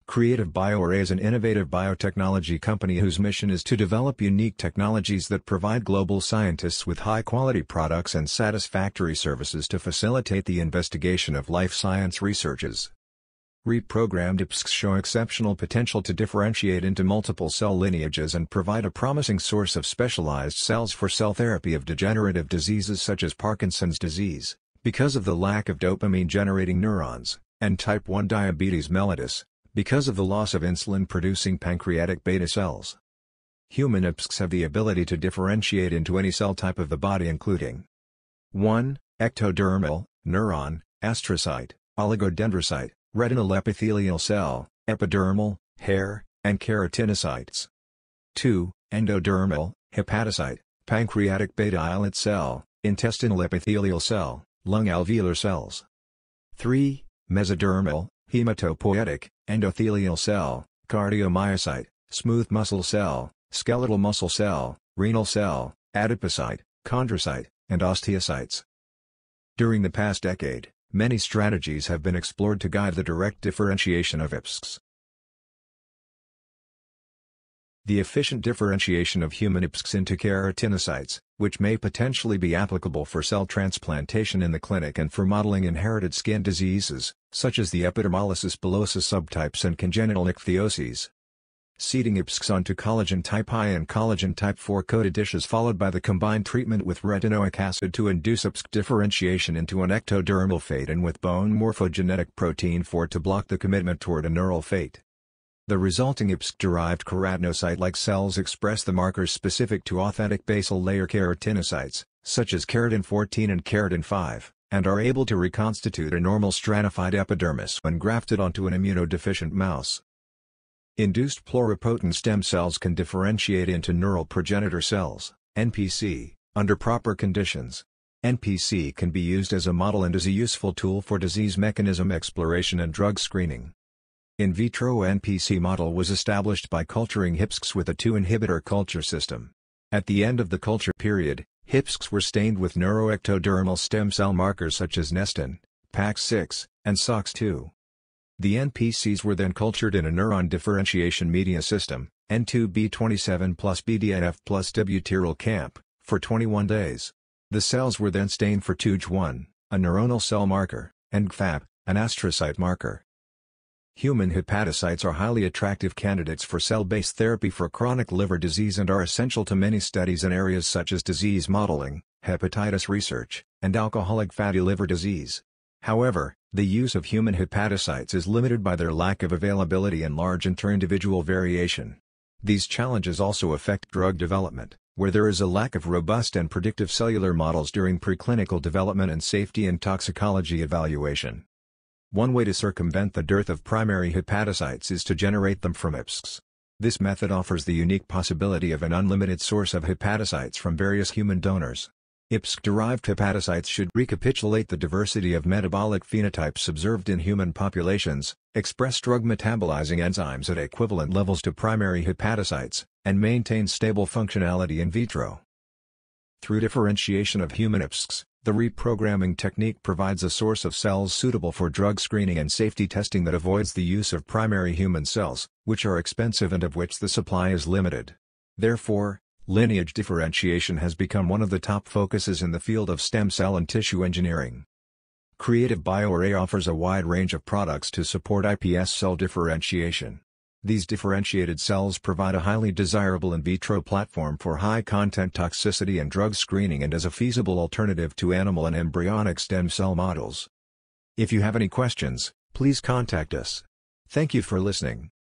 Creative BioArray is an innovative biotechnology company whose mission is to develop unique technologies that provide global scientists with high-quality products and satisfactory services to facilitate the investigation of life science researches. Reprogrammed iPSCs show exceptional potential to differentiate into multiple cell lineages and provide a promising source of specialized cells for cell therapy of degenerative diseases such as Parkinson's disease, because of the lack of dopamine-generating neurons, and type 1 diabetes mellitus, because of the loss of insulin-producing pancreatic beta cells. Human iPSCs have the ability to differentiate into any cell type of the body including 1. Ectodermal, neuron, astrocyte, oligodendrocyte, retinal epithelial cell, epidermal, hair, and keratinocytes. 2. Endodermal, hepatocyte, pancreatic beta islet cell, intestinal epithelial cell, lung alveolar cells. 3. Mesodermal, hematopoietic, endothelial cell, cardiomyocyte, smooth muscle cell, skeletal muscle cell, renal cell, adipocyte, chondrocyte, and osteocytes. During the past decade, many strategies have been explored to guide the direct differentiation of iPSCs. The efficient differentiation of human iPSCs into keratinocytes, which may potentially be applicable for cell transplantation in the clinic and for modeling inherited skin diseases, such as the epidermolysis bullosa subtypes and congenital ichthyoses. Seeding iPSCs onto collagen type I and collagen type 4 coated dishes followed by the combined treatment with retinoic acid to induce iPSC differentiation into an ectodermal fate and with bone morphogenetic protein 4 to block the commitment toward a neural fate. The resulting iPSC-derived keratinocyte-like cells express the markers specific to authentic basal layer keratinocytes, such as keratin 14 and keratin 5, and are able to reconstitute a normal stratified epidermis when grafted onto an immunodeficient mouse. Induced pluripotent stem cells can differentiate into neural progenitor cells, NPC, under proper conditions. NPC can be used as a model and is a useful tool for disease mechanism exploration and drug screening. In vitro NPC model was established by culturing iPSCs with a 2-inhibitor culture system. At the end of the culture period, iPSCs were stained with neuroectodermal stem cell markers such as Nestin, PAX6, and SOX2. The NPCs were then cultured in a neuron differentiation media system, N2B27 plus BDNF plus W-tyrol camp, for 21 days. The cells were then stained for TUJ1, a neuronal cell marker, and GFAP, an astrocyte marker. Human hepatocytes are highly attractive candidates for cell-based therapy for chronic liver disease and are essential to many studies in areas such as disease modeling, hepatitis research, and alcoholic fatty liver disease. However, the use of human hepatocytes is limited by their lack of availability and large inter-individual variation. These challenges also affect drug development, where there is a lack of robust and predictive cellular models during preclinical development and safety and toxicology evaluation. One way to circumvent the dearth of primary hepatocytes is to generate them from iPSCs. This method offers the unique possibility of an unlimited source of hepatocytes from various human donors. iPSC-derived hepatocytes should recapitulate the diversity of metabolic phenotypes observed in human populations, express drug-metabolizing enzymes at equivalent levels to primary hepatocytes, and maintain stable functionality in vitro. Through differentiation of human iPSCs, the reprogramming technique provides a source of cells suitable for drug screening and safety testing that avoids the use of primary human cells, which are expensive and of which the supply is limited. Therefore, lineage differentiation has become one of the top focuses in the field of stem cell and tissue engineering. Creative BioArray offers a wide range of products to support iPS cell differentiation. These differentiated cells provide a highly desirable in vitro platform for high-content toxicity and drug screening and as a feasible alternative to animal and embryonic stem cell models. If you have any questions, please contact us. Thank you for listening.